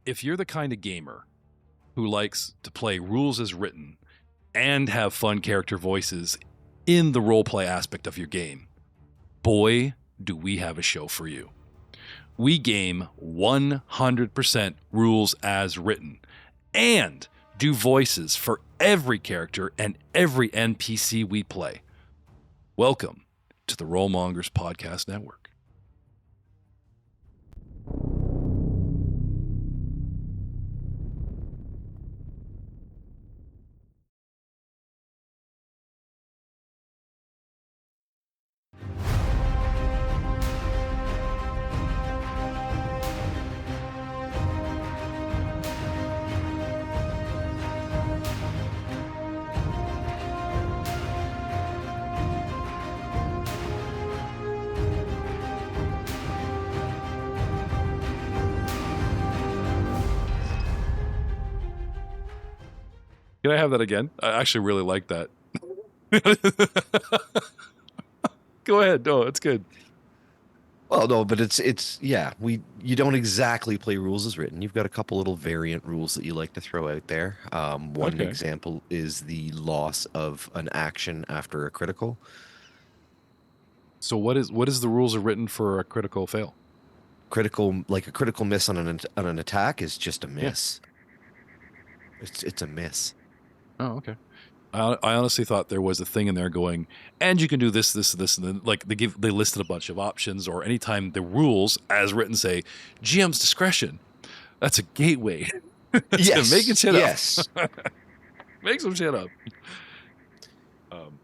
if you're the kind of gamer who likes to play rules as written and have fun character voices in the roleplay aspect of your game, boy, do we have a show for you. We game 100% rules as written and do voices for every character and every NPC we play. Welcome to the Rollmongers Podcast Network. Can I have that again? I actually really like that. Go ahead. No, it's good. Well, no, but you don't exactly play rules as written. You've got a couple little variant rules that you like to throw out there. One example is the loss of an action after a critical. So what is the rules are written for a critical fail? A critical miss on an attack is just a miss. Yeah. It's a miss. Oh, okay. I honestly thought there was a thing in there going, and you can do this, and then like they listed a bunch of options, or anytime the rules as written say GM's discretion, that's a gateway. Yes, making shit up. Yes, make some shit up.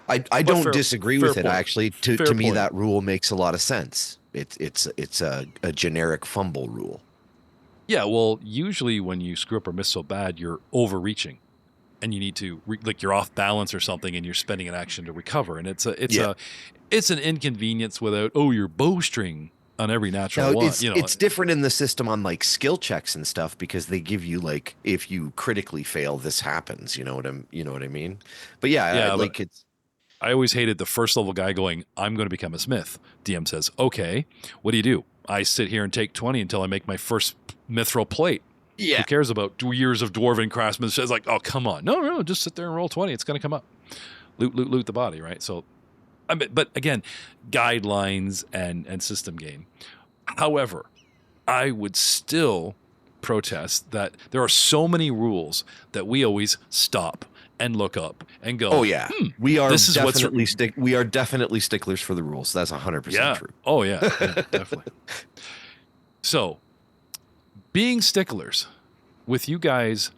I don't disagree with it. Actually, to me, point. that rule makes a lot of sense. It's a generic fumble rule. Yeah, well, usually when you screw up or miss so bad, you're overreaching. And you need to you're off balance or something, and you're spending an action to recover, and it's an inconvenience without your bowstring on every natural one. It's different in the system on like skill checks and stuff, because they give you like, if you critically fail, this happens. You know what I mean? But I always hated the first level guy going, "I'm going to become a smith." DM says, "Okay, what do? I sit here and take 20 until I make my first mithril plate." Yeah. Who cares about 2 years of dwarven craftsmanship? It's like, oh, come on. No, just sit there and roll 20. It's going to come up. Loot the body, right? So, but again, guidelines and system game. However, I would still protest that there are so many rules that we always stop and look up and go, oh yeah, we are definitely sticklers for the rules. That's 100% true. Oh yeah, definitely. So, being sticklers, with you guys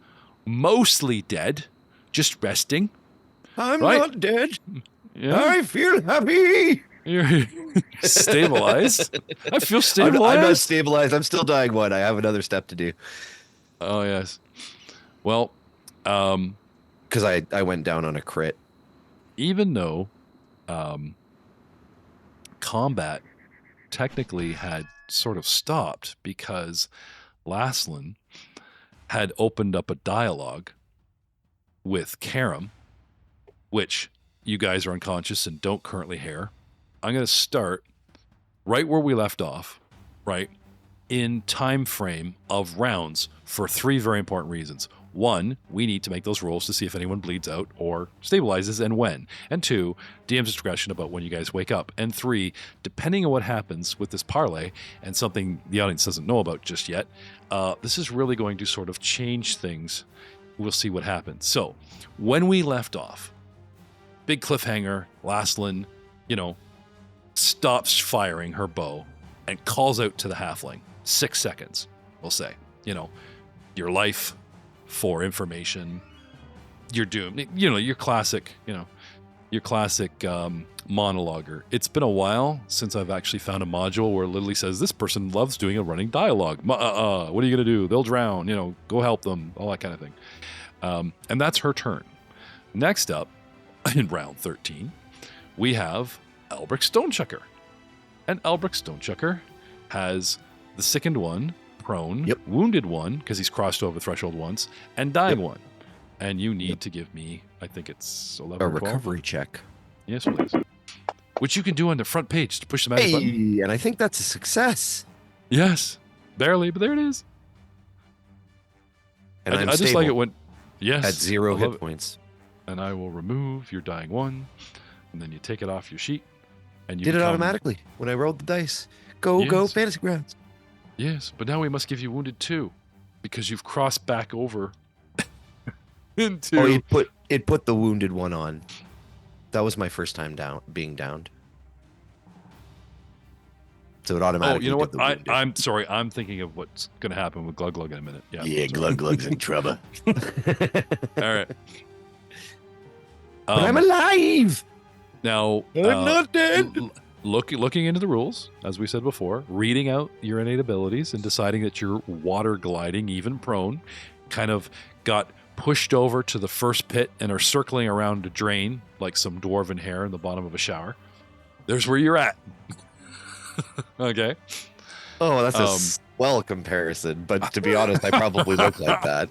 mostly dead, just resting. I'm not dead. Yeah. I feel happy. You're stabilized. I feel stabilized. I'm not stabilized. I'm still dying one. I have another step to do. Oh, yes. Well, because I went down on a crit. Even though combat technically had sort of stopped because Laslan had opened up a dialogue with Karam, which you guys are unconscious and don't currently hear. I'm going to start right where we left off, right, in time frame of rounds for 3 very important reasons. 1, we need to make those rolls to see if anyone bleeds out or stabilizes and when. And 2, DM's discretion about when you guys wake up. And 3, depending on what happens with this parlay and something the audience doesn't know about just yet, this is really going to sort of change things. We'll see what happens. So, when we left off, big cliffhanger, Laslan, stops firing her bow and calls out to the halfling. 6 seconds, we'll say. Your life, for information, you're doomed. Your classic monologuer. It's been a while since I've actually found a module where it literally says this person loves doing a running dialogue. What are you going to do? They'll drown. Go help them. All that kind of thing. And that's her turn. Next up, in round 13, we have Elbrick Stonechucker. And Elbrick Stonechucker has the sickened one, prone, wounded one, because he's crossed over the threshold once, and dying one. And you need to give me, I think it's 11 a or 12. recovery check. Yes, please. Which you can do on the front page to push the magic button. And I think that's a success. Yes. Barely, but there it is. And I'm I just stable like it when, yes, at 0 I love hit it. points. And I will remove your dying 1, and then you take it off your sheet, and you Did it become, automatically when I rolled the dice. Go Yes. Fantasy Grounds. Yes, but now we must give you wounded 2 because you've crossed back over into. Oh, it put the wounded one on. That was my first time being downed. So it automatically. Oh, you know what? did the wounded. I'm sorry. I'm thinking of what's going to happen with Glug Glug in a minute. Yeah. Yeah, sorry. Glug Glug's in trouble. All right. But I'm alive. Now, I'm not dead. Looking into the rules, as we said before, reading out your innate abilities and deciding that you're water gliding, even prone, kind of got pushed over to the first pit and are circling around a drain like some dwarven hair in the bottom of a shower. There's where you're at. Okay. Oh, that's a swell comparison. But to be honest, I probably look like that.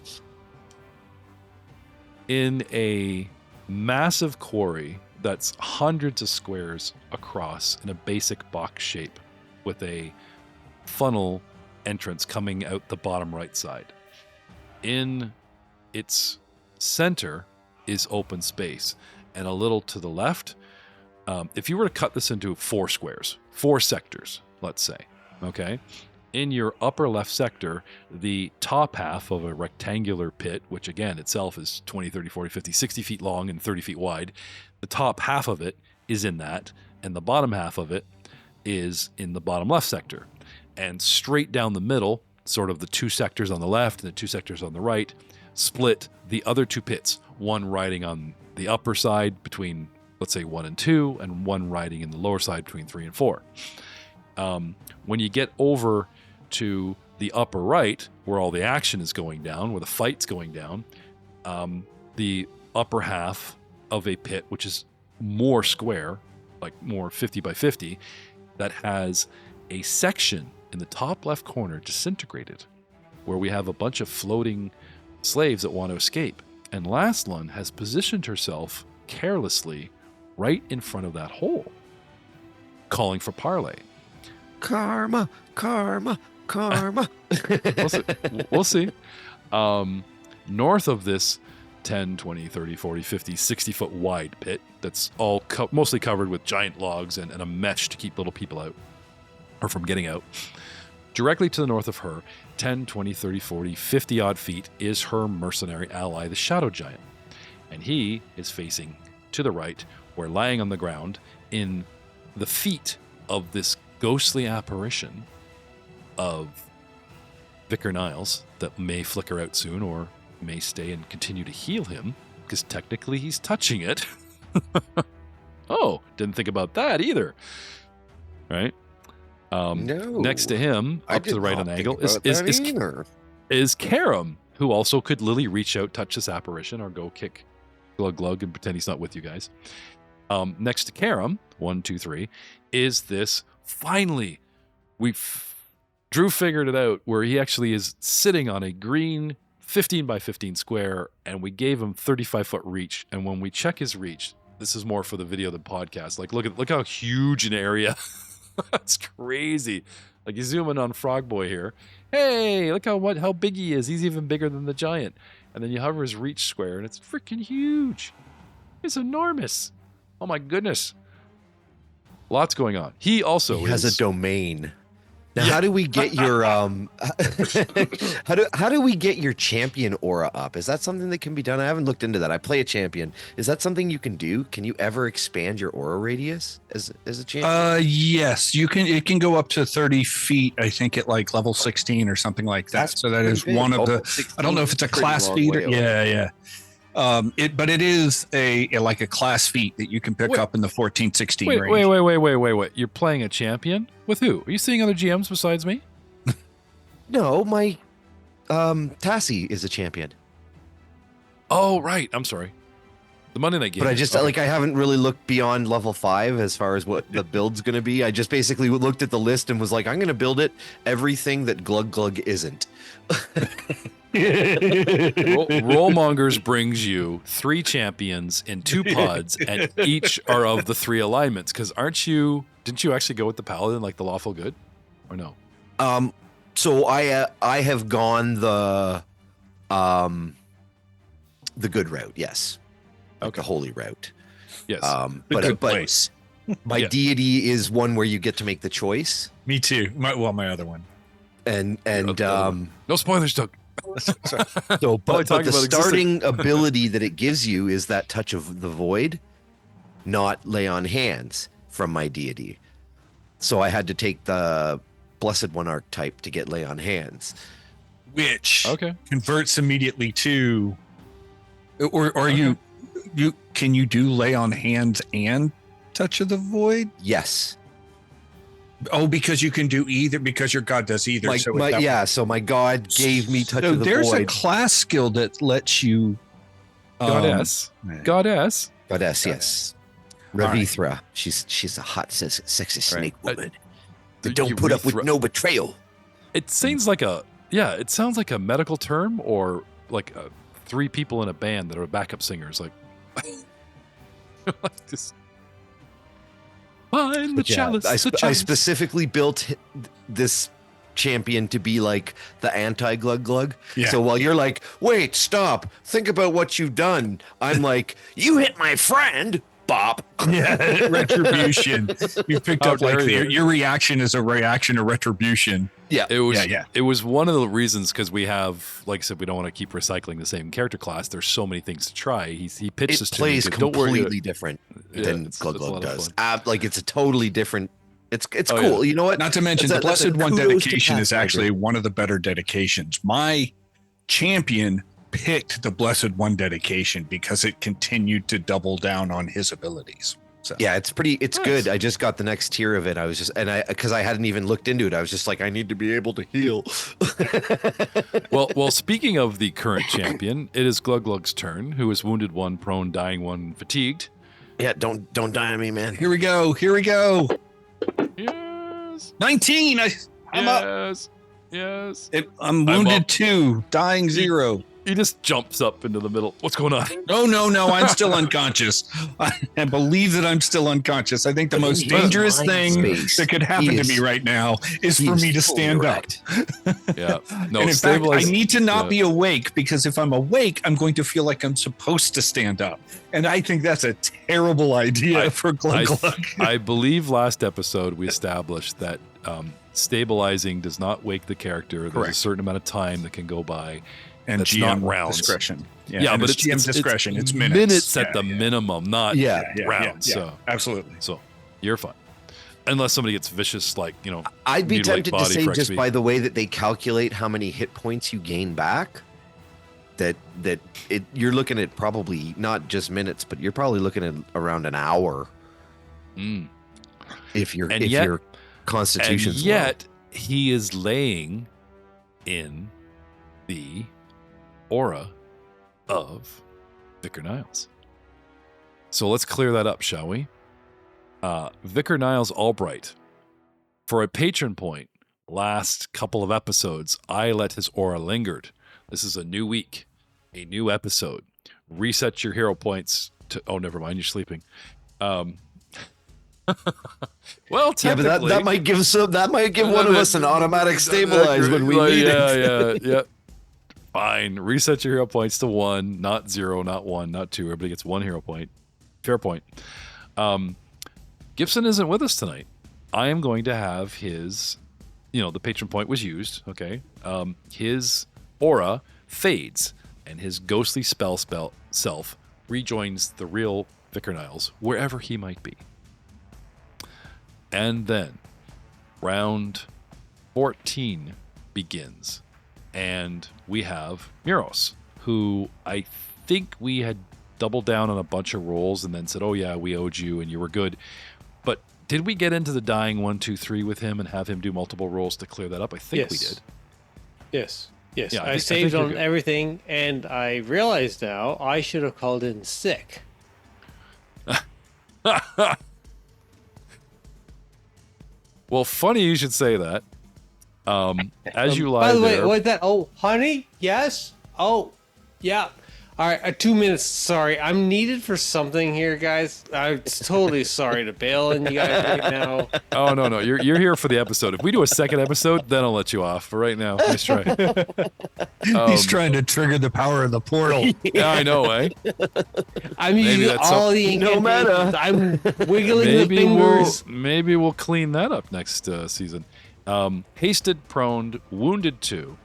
In a massive quarry that's hundreds of squares across in a basic box shape with a funnel entrance coming out the bottom right side. In its center is open space, and a little to the left, if you were to cut this into 4 squares, 4 sectors, let's say, okay? In your upper left sector, the top half of a rectangular pit, which again itself is 20, 30, 40, 50, 60 feet long and 30 feet wide, the top half of it is in that, and the bottom half of it is in the bottom left sector. And straight down the middle, sort of the 2 sectors on the left and the 2 sectors on the right, split the other 2 pits, one riding on the upper side between, let's say, 1 and 2, and one riding in the lower side between 3 and 4. When you get over to the upper right, where all the action is going down, where the fight's going down, the upper half of a pit, which is more square, like more 50 by 50, that has a section in the top left corner disintegrated, where we have a bunch of floating slaves that want to escape. And Laslan has positioned herself carelessly right in front of that hole, calling for parley. Karma, karma, karma. We'll see. North of this 10, 20, 30, 40, 50, 60 foot wide pit that's all mostly covered with giant logs and a mesh to keep little people out or from getting out. Directly to the north of her, 10, 20, 30, 40, 50 odd feet, is her mercenary ally, the Shadow Giant. And he is facing to the right, where lying on the ground in the feet of this ghostly apparition of Vicar Niles that may flicker out soon or may stay and continue to heal him, because technically he's touching it. Oh, didn't think about that either. Right? No. Next to him, up to the right on the angle, is Karam, who also could literally reach out, touch this apparition, or go kick Glug Glug and pretend he's not with you guys. Next to Karam, 1, 2, 3, is this, finally, Drew figured it out, where he actually is sitting on a green 15 by 15 square, and we gave him 35-foot reach. And when we check his reach, this is more for the video than podcast. Like, look how huge an area. That's crazy. Like, you zoom in on Frog Boy here. Hey, look how big he is. He's even bigger than the giant. And then you hover his reach square, and it's freaking huge. It's enormous. Oh my goodness. Lots going on. He also has a domain. Now, Yeah. how do we get your how do we get your champion aura up? Is that something that can be done? I haven't looked into that. I play a champion. Is that something you can do? Can you ever expand your aura radius as a champion? Yes, you can. It can go up to 30 feet, I think, at like level 16 or something like that. That's so that is pretty one big. of the. 16 I don't know if it's a pretty class long feat. way away. Yeah. But it is a like a class feat that you can pick Wait. up in the 14-16 Wait, range. wait. You're playing a champion? With who? Are you seeing other GMs besides me? No, my Tassie is a champion. Oh, right. I'm sorry. The Monday Night game. But I just Okay. I haven't really looked beyond level 5 as far as what the build's going to be. I just basically looked at the list and was like, I'm going to build it everything that Glug Glug isn't. Rollmongers brings you 3 champions in 2 pods, and each are of the 3 alignments. Because didn't you actually go with the Paladin, like the Lawful Good? Or no? So I have gone the The good route, yes. Like the holy route. Yes. The good place. My deity is one where you get to make the choice. Me too. My other one. And no spoilers, Doug. so but the starting ability that it gives you is that touch of the void, not lay on hands from my deity. So I had to take the Blessed One archetype to get lay on hands, which converts immediately to, or you can you do lay on hands and touch of the void? Yes. Oh, because you can do either, because your god does either. So my god gave me touch of the void. There's a class skill that lets you goddess, yes. Ravithra. She's a hot, sexy snake woman. That don't put up with no betrayal. It seems like it sounds like a medical term, or like 3 people in a band that are backup singers. Like this. Find the chalice. I specifically built this champion to be like the anti-glug glug. Yeah. So while you're like, wait, stop, think about what you've done, I'm like, you hit my friend, Bob. Yeah, retribution. You picked up like your reaction is a reaction to retribution. Yeah, it was. Yeah. It was one of the reasons, because we have, like I said, we don't want to keep recycling the same character class. There's so many things to try. He pitched this to me. It plays completely different than Glug Glug does. Like it's a totally different. It's cool. Yeah. You know what? Not to mention the Blessed One dedication is actually one of the better dedications. My champion picked the Blessed One dedication because it continued to double down on his abilities. So. Yeah, it's nice. Good. I just got the next tier of it. I was just, because I hadn't even looked into it, I was just like, I need to be able to heal. well, speaking of the current champion, it is Glug Glug's turn, who is wounded 1, prone, dying 1, fatigued. Yeah, don't die on me, man. Here we go. Yes. 19. I'm up. Yes. I'm wounded 2, dying 0. He just jumps up into the middle. What's going on? No. I'm still unconscious. I believe that I'm still unconscious. I think the most dangerous thing that could happen to me right now is for me to stand up. Yeah. No, and in fact, I need to not be awake, because if I'm awake, I'm going to feel like I'm supposed to stand up. And I think that's a terrible idea for Glug Glug. I believe last episode we established that stabilizing does not wake the character. There's a certain amount of time that can go by. And that's GM not rounds. Discretion. Yeah, but it's GM discretion. It's minutes. Minutes at the minimum, not rounds. So absolutely. So you're fine. Unless somebody gets vicious, like, I'd be tempted to say, just by the way that they calculate how many hit points you gain back, that you're looking at probably not just minutes, but you're probably looking at around an hour. If your constitution's low. Yet he is laying in the aura of Vicar Niles. So let's clear that up, shall we? Vicar Niles Albright. For a patron point, last couple of episodes, I let his aura lingered. This is a new week, a new episode. Reset your hero points to... Oh, never mind, you're sleeping. Well, technically... Yeah, but that might give one of us an automatic stabilize when we need it. Yeah. Fine. Reset your hero points to 1, not 0, not 1, not 2. Everybody gets 1 hero point. Fair point. Gibson isn't with us tonight. I am going to have his, the patron point was used, okay? His aura fades, and his ghostly spell self rejoins the real Vicar Niles, wherever he might be. And then, round 14 begins. And we have Muros, who I think we had doubled down on a bunch of rolls and then said, oh yeah, we owed you and you were good. But did we get into the dying 1, 2, 3 with him and have him do multiple rolls to clear that up? I think we did. Yes. Yeah, I saved on everything, and I realize now I should have called in sick. Well, funny you should say that. As you lie by the way, there... what that? Oh, honey? Yes? Oh, yeah. All right, 2 minutes. Sorry, I'm needed for something here, guys. I'm totally sorry to bail on you guys right now. Oh no, you're here for the episode. If we do a second episode, then I'll let you off. For right now, nice try. He's trying to trigger the power of the portal. Yeah, I know, eh? I'm using all the no matter. I'm wiggling the fingers. Maybe we'll clean that up next season. Hasted, proned, wounded 2.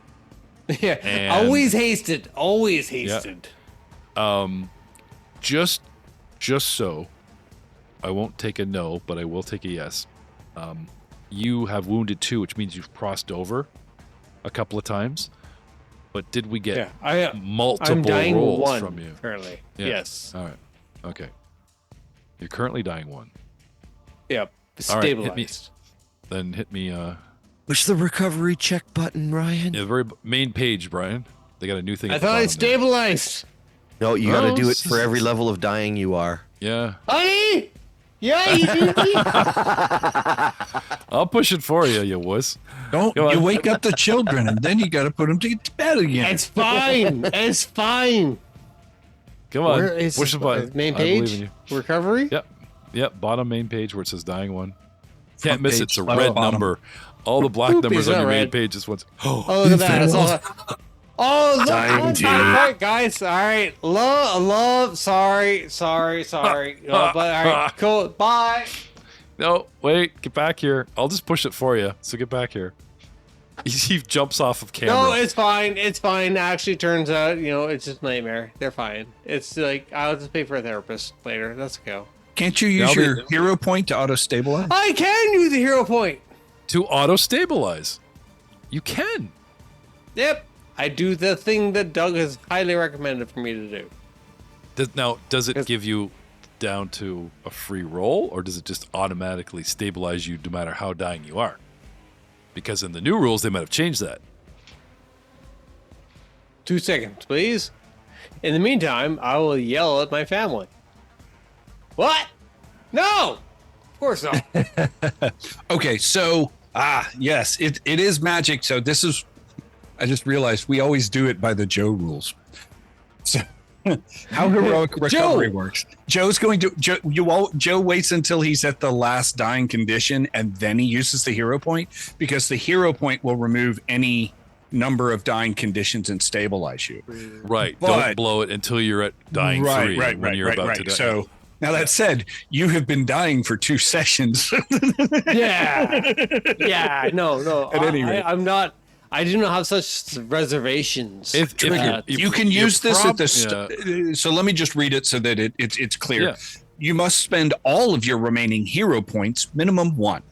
Yeah, And- always hasted. Always hasted. Just so I won't take a no, but I will take a yes. You have wounded 2, which means you've crossed over a couple of times. But did we get multiple I'm dying rolls 1 from you? currently. Yeah. Yes. All right. Okay. You're currently dying 1. Yep. All right, Stabilized. Then hit me. Push the recovery check button, Ryan. Yeah, the very main page, Brian. They got a new thing. I at the thought I bottom there. stabilized. No, you got to Oh, do it for every level of dying you are. Yeah. Honey! Yeah, you do. I'll push it for you, you wuss. Don't Go on. you wake up the children, and then you got to put them to bed again. It's fine. It's fine. Come on. Where is Push the button. main I believe in page? you. Recovery? Yep. Bottom main page where it says dying 1. Can't Front miss it. page, It's a left red bottom. number. All the black Oop, numbers it's on your not main red. page is what's. Oh, look at that. It's all, oh, look. Dying Oh, G. right, guys. All right. Love. Sorry. Oh, but all right. Cool. Bye. No, wait. Get back here. I'll just push it for you. So get back here. He jumps off of camera. No, it's fine. It's fine. Actually, turns out, it's just nightmare. They're fine. It's like, I'll just pay for a therapist later. Let's go. Can't you use Now your hero point to auto stabilize? I can use the hero point. To auto stabilize. You can. Yep. I do the thing that Doug has highly recommended for me to do. Does it give you down to a free roll, or does it just automatically stabilize you no matter how dying you are? Because in the new rules, they might have changed that. 2 seconds, please. In the meantime, I will yell at my family. What? No! Of course not. Okay, so yes, it is magic. So this is, I just realized we always do it by the Joe rules. So how heroic recovery works. Joe's going to Joe waits until he's at the last dying condition, and then he uses the hero point, because the hero point will remove any number of dying conditions and stabilize you. Right. But- Don't blow it until you're at dying 3 when you're about to die. So now that said, you have been dying for 2 sessions. Yeah. No. At any rate. I'm not. I do not have such reservations. If You can you're use this at the yeah. so let me just read it so that it's clear. Yeah. You must spend all of your remaining hero points, minimum 1.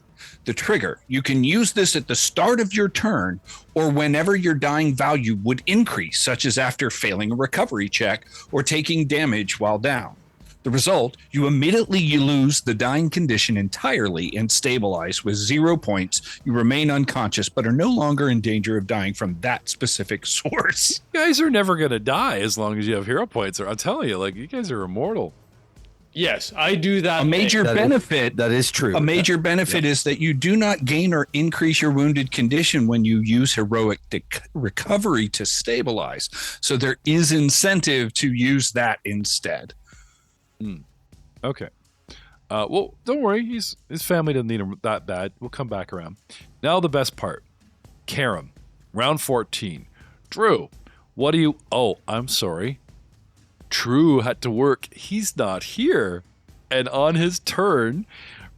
The trigger. You can use this at the start of your turn or whenever your dying value would increase, such as after failing a recovery check or taking damage while down. The result, you immediately lose the dying condition entirely and stabilize with 0 points. You remain unconscious, but are no longer in danger of dying from that specific source. You guys are never going to die as long as you have hero points. I'm telling you, you guys are immortal. Yes, I do that. A major benefit That is true. A major benefit is that you do not gain or increase your wounded condition when you use heroic recovery to stabilize. So there is incentive to use that instead. Okay. Well, don't worry. His family doesn't need him that bad. We'll come back around. Now the best part. Karam, round 14. Drew, what do you... Oh, I'm sorry. Drew had to work. He's not here. And on his turn,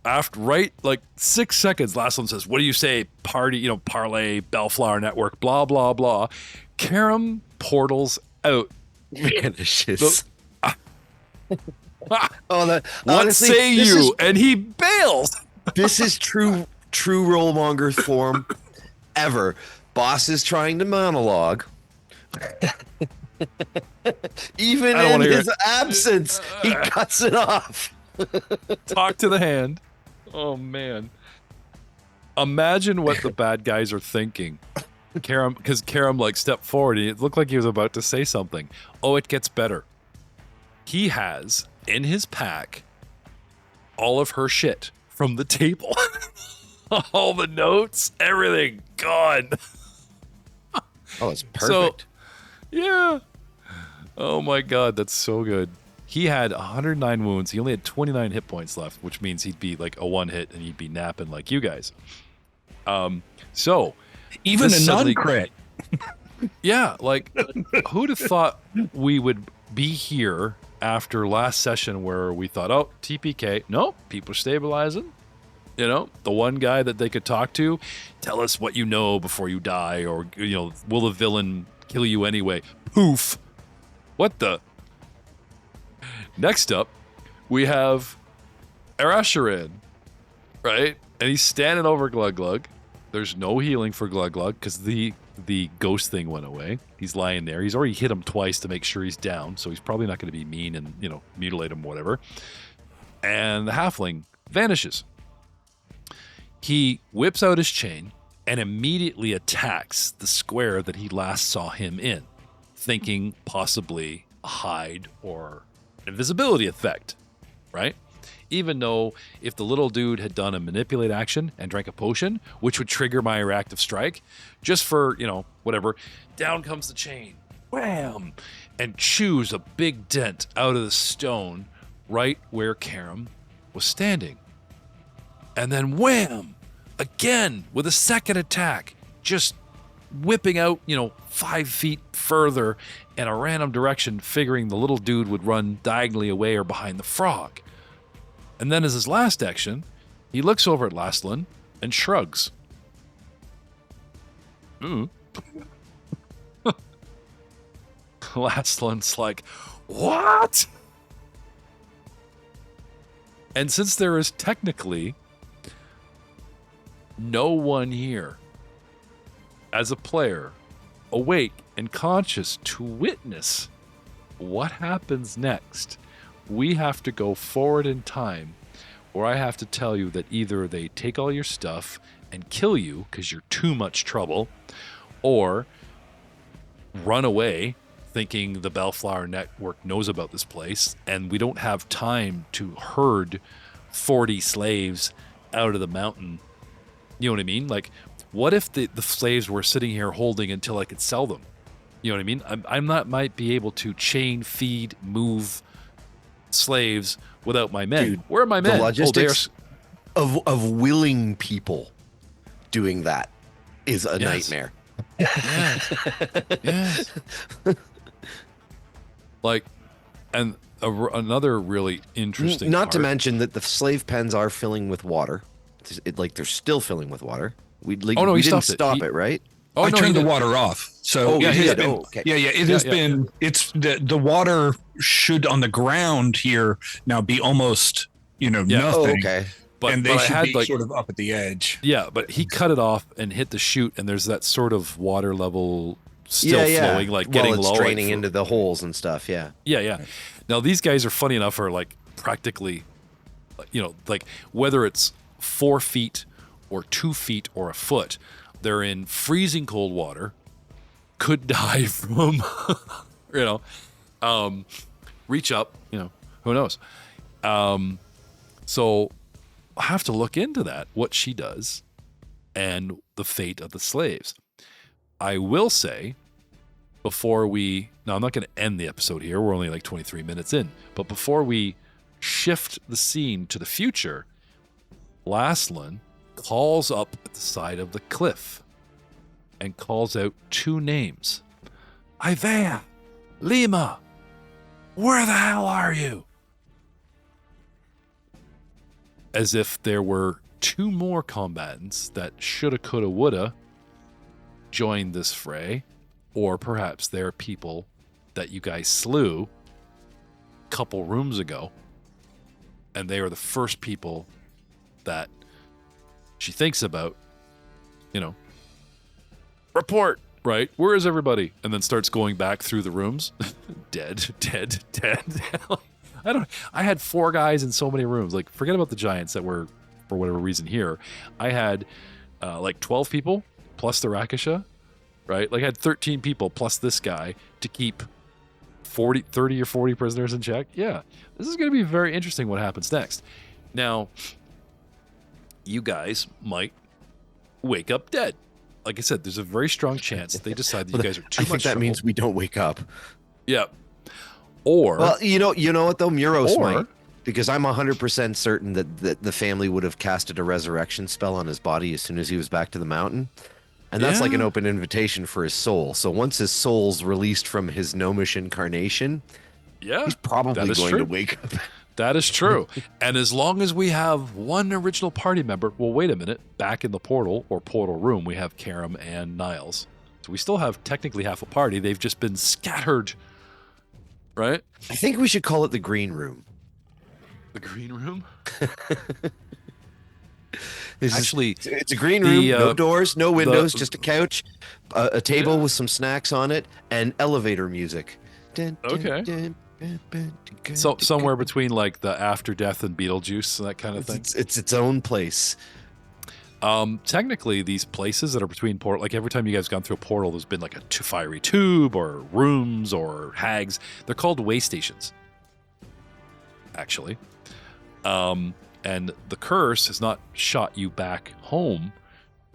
after 6 seconds, last one says, what do you say? Party, parlay, Bellflower Network, blah, blah, blah. Karam portals out. Vanishes. What Honestly, say this you? is- And he bails. This is true rollmonger form ever. Boss is trying to monologue. Even I don't in wanna hear his it. absence, he cuts it off. Talk to the hand. Oh, man. Imagine what the bad guys are thinking. Because Karam stepped forward and it looked like he was about to say something. Oh, it gets better. He has in his pack all of her shit from the table. All the notes, everything gone. Oh, it's perfect. So, yeah. Oh my god, that's so good. He had 109 wounds. He only had 29 hit points left, which means he'd be like a one hit and he'd be napping like you guys. So even a suddenly, non-crit. Yeah, like who'd have thought we would be here after last session where we thought, oh, TPK. No, people are stabilizing. You know, the one guy that they could talk to, tell us what you know before you die, or, you know, will the villain kill you anyway? Poof. What the? Next up, we have Arasharan, right? And he's standing over Glug Glug. There's no healing for Glug Glug because the ghost thing went away. He's lying there. He's already hit him twice to make sure he's down, so he's probably not going to be mean and, you know, mutilate him, whatever. And the halfling vanishes. He whips out his chain and immediately attacks the square that he last saw him in, thinking possibly a hide or invisibility effect, right? Even though if the little dude had done a manipulate action and drank a potion, which would trigger my reactive strike, just for, you know, whatever, down comes the chain, wham, and chews a big dent out of the stone right where Karam was standing. And then wham, again with a second attack, just whipping out, you know, 5 feet further in a random direction, figuring the little dude would run diagonally away or behind the frog. And then as his last action, he looks over at Lastlin and shrugs. Lastlin's like, what? And since there is technically no one here as a player awake and conscious to witness what happens next, we have to go forward in time, or I have to tell you that either they take all your stuff and kill you because you're too much trouble, or run away thinking the Bellflower Network knows about this place and we don't have time to herd 40 slaves out of the mountain. You know what I mean? Like, what if the slaves were sitting here holding until I could sell them? You know what I mean? I'm not might be able to chain, feed, move slaves without my men. Dude, where are my men? The logistics of willing people doing that is a nightmare. Yes. Yes. Like, and another really interesting Not part. to mention that the slave pens are filling with water. They're still filling with water. We didn't stop it, right? I turned the water off. So it has did. been, Okay. Yeah, it has been. It's the water should on the ground here now be almost nothing. Oh, okay. And they should be sort of up at the edge. Yeah, but he cut it off and hit the chute, and there's that sort of water level still flowing, like getting it's low, draining into the holes and stuff. Yeah. Yeah. Now these guys are funny enough, are like practically, like whether it's 4 feet or 2 feet or a foot, they're in freezing cold water, could die from, reach up, who knows? So I have to look into that, what she does and the fate of the slaves. I will say, now I'm not going to end the episode here. We're only like 23 minutes in, but before we shift the scene to the future, Lastlin calls up at the side of the cliff and calls out 2 names. Isaiah, Lima, where the hell are you? As if there were 2 more combatants that shoulda, coulda, woulda joined this fray, or perhaps they're people that you guys slew a couple rooms ago, and they are the first people that she thinks about, report, right? Where is everybody? And then starts going back through the rooms. Dead. I had 4 guys in so many rooms. Like, forget about the giants that were, for whatever reason, here. I had like 12 people plus the Rakasha, right? Like, I had 13 people plus this guy to keep 30 or 40 prisoners in check. Yeah, this is going to be very interesting what happens next. Now, you guys might wake up dead. Like I said, there's a very strong chance that they decide that you guys are too much I think that trouble. means we don't wake up. Yeah. Or Well, you know what though, Muros Or- might, because I'm 100% certain that the family would have casted a resurrection spell on his body as soon as he was back to the mountain, and that's like an Yeah. open invitation for his soul. So once his soul's released from his gnomish incarnation, yeah, he's probably that is going true. to wake up. That is true. And as long as we have one original party member, well, wait a minute, back in the portal or portal room, we have Karam and Niles. So we still have technically half a party. They've just been scattered, right? I think we should call it the green room. The green room? Actually, Actually, it's a green room, the, no doors, no windows, the- just a couch, a table with some snacks on it, and elevator music. Dun, dun, Okay. dun, dun, dun, dun, so dun, somewhere dun. between like the After Death and Beetlejuice and that kind of thing. It's its own place. Technically, these places that are between portal, like every time you guys gone through a portal, there's been like a fiery tube or rooms or hags. They're called way stations, actually. And the curse has not shot you back home.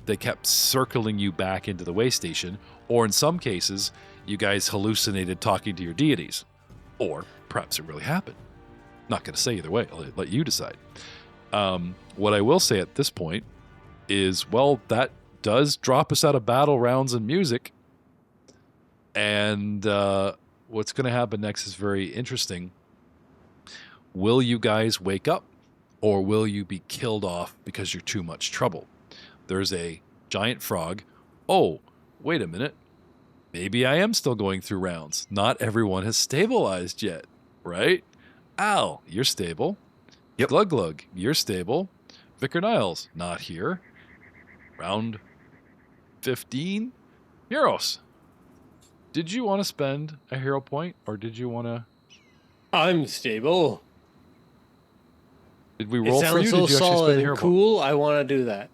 They kept circling you back into the way station, or in some cases, you guys hallucinated talking to your deities, or perhaps it really happened. Not going to say either way. I'll let you decide. What I will say at this point is, well, that does drop us out of battle rounds and music. And what's going to happen next is very interesting. Will you guys wake up, or will you be killed off because you're too much trouble? There's a giant frog. Oh, wait a minute. Maybe I am still going through rounds. Not everyone has stabilized yet, right? Al, you're stable. Yep. Glug Glug, you're stable. Vicar Niles, not here. Round 15. Euros. Did you want to spend a hero point, or did you want to... I'm stable. Did we It roll for sounds you? so Did you actually solid spend a and hero point? cool. I want to do that.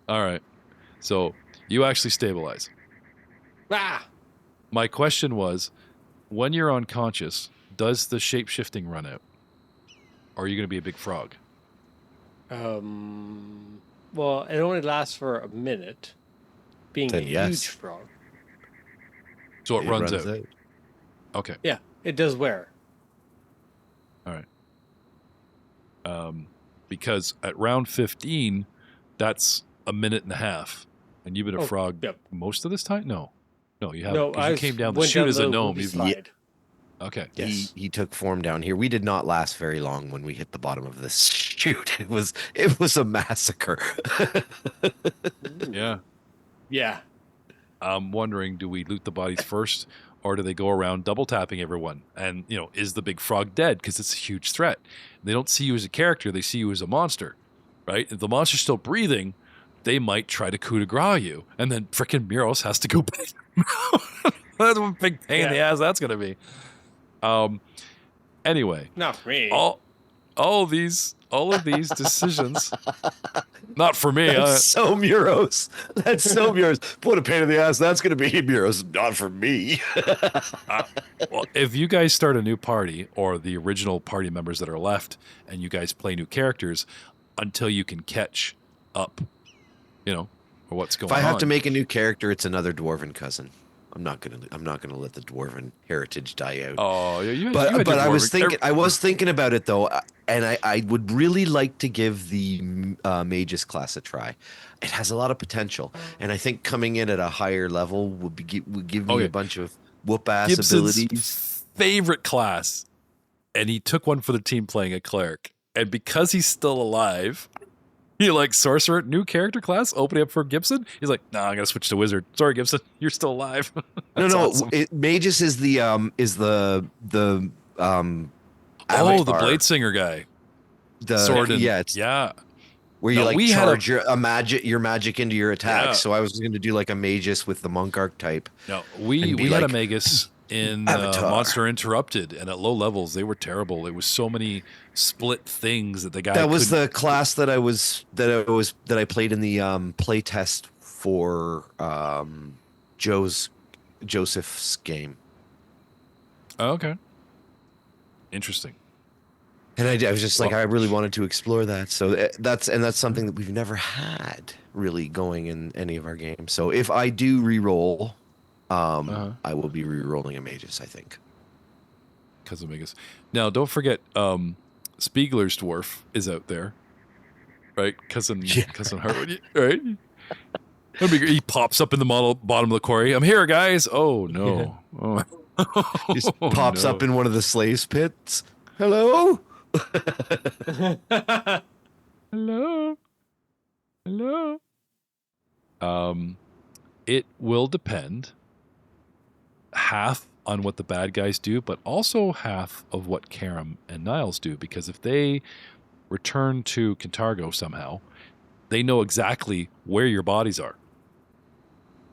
All right. So you actually stabilize. Ah, My question was, when you're unconscious, does the shape-shifting run out? Or are you going to be a big frog? well, it only lasts for a minute. Being Then a yes. huge frog. So it runs out. Okay. Yeah, it does wear. All right. Because at round 15, that's a minute and a half. And you've been a Oh, frog yep. most of this time? No, you haven't. No, 'cause I you came down the went chute down as a the gnome. whoopie You've- slide. Okay. Yes. He took form down here. We did not last very long when we hit the bottom of this chute. It was a massacre. Yeah. Yeah. I'm wondering, do we loot the bodies first, or do they go around double tapping everyone? And, is the big frog dead? Because it's a huge threat. They don't see you as a character, they see you as a monster, right? If the monster's still breathing, they might try to coup de grace you, and then frickin' Muros has to go back. That's one big pain in the ass that's going to be. Anyway, Not for me. all of these decisions, not for me. That's so Muros. That's so Muros. What a pain in the ass that's going to be, Muros. Not for me. Well, if you guys start a new party, or the original party members that are left, and you guys play new characters until you can catch up, or what's going If on. I have to make a new character, it's another dwarven cousin. I'm not gonna let the dwarven heritage die out. Oh, yeah, you had But your I was dwarven- I was thinking about it though, and I would really like to give the magus class a try. It has a lot of potential, and I think coming in at a higher level would give me Okay. a bunch of whoop ass Gibson's abilities. favorite class, and he took one for the team playing a cleric. And because he's still alive, he sorcerer, new character class, opening up for Gibson. He's like, nah, I'm gonna switch to wizard. Sorry, Gibson, you're still alive. No, That's no, awesome. magus is the the avatar. blade singer guy. The Sword and yeah, it's yeah. where you No, we had charge your magic into your attack. Yeah. So I was going to do a magus with the monk archetype. No, And we be had a like, magus in Avatar. Monster Interrupted, and at low levels they were terrible. It was so many split things that the guy. That was couldn't- the class that I played in the play test for Joseph's game. Oh, okay. Interesting. And I was just Well- I really wanted to explore that. So that's something that we've never had really going in any of our games. So if I do re-roll, I will be re-rolling a magus, I think. Cousin Magus. Now, don't forget, Spiegler's dwarf is out there, right? Cousin Hartwood, right? He pops up in the bottom of the quarry. I'm here, guys. Oh no! Oh. Just pops up in one of the slaves' pits. Hello. Hello. It will depend half on what the bad guys do, but also half of what Karam and Niles do, because if they return to Kintargo somehow, they know exactly where your bodies are.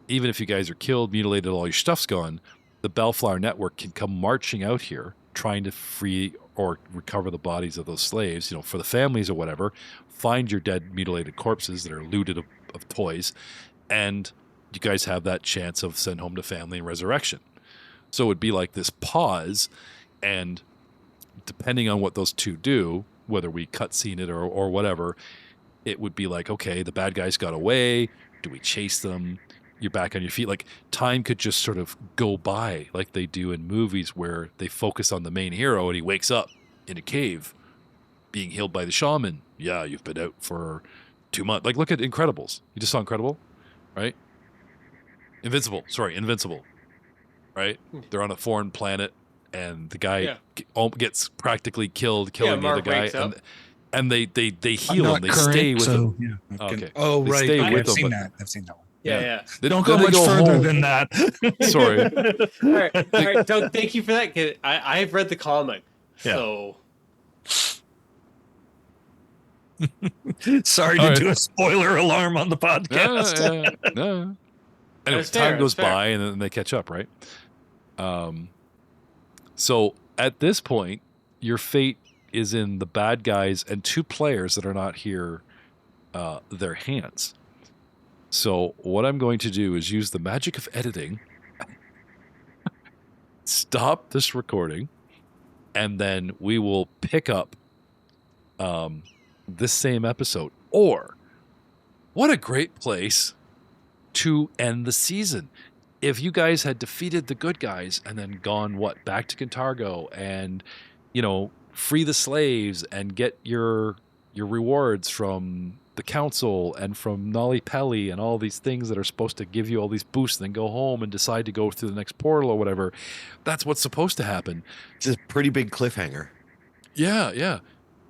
Even if you guys are killed, mutilated, all your stuff's gone, the Bellflower Network can come marching out here trying to free or recover the bodies of those slaves, for the families or whatever, find your dead, mutilated corpses that are looted of toys, and you guys have that chance of send home to family and resurrection. So it would be like this pause, and depending on what those two do, whether we cutscene it or whatever, it would be like, okay, the bad guys got away. Do we chase them? You're back on your feet. Like, time could just sort of go by like they do in movies where they focus on the main hero and he wakes up in a cave being healed by the shaman. Yeah, you've been out for 2 months. Like, look at Incredibles. You just saw Incredible, right? Invincible, right? They're on a foreign planet and the guy gets practically killed, killing the other guy. And they heal him. They stay with him. Yeah. Okay. Oh, they right. stay Okay, with I've them. seen that one. Yeah. They Don't go much further than that. Sorry. All right, Doug, thank you for that. 'Cause I've read the comic, so... Sorry to do a spoiler alarm on the podcast. No. Anyway, time goes by and then they catch up, right? So at this point, your fate is in the bad guys and 2 players that are not here, their hands. So what I'm going to do is use the magic of editing, stop this recording, and then we will pick up this same episode. Or, what a great place to end the season. If you guys had defeated the good guys and then gone, back to Kintargo and, free the slaves and get your rewards from the council and from Nolly Pelly and all these things that are supposed to give you all these boosts, and then go home and decide to go through the next portal or whatever. That's what's supposed to happen. It's a pretty big cliffhanger. Yeah.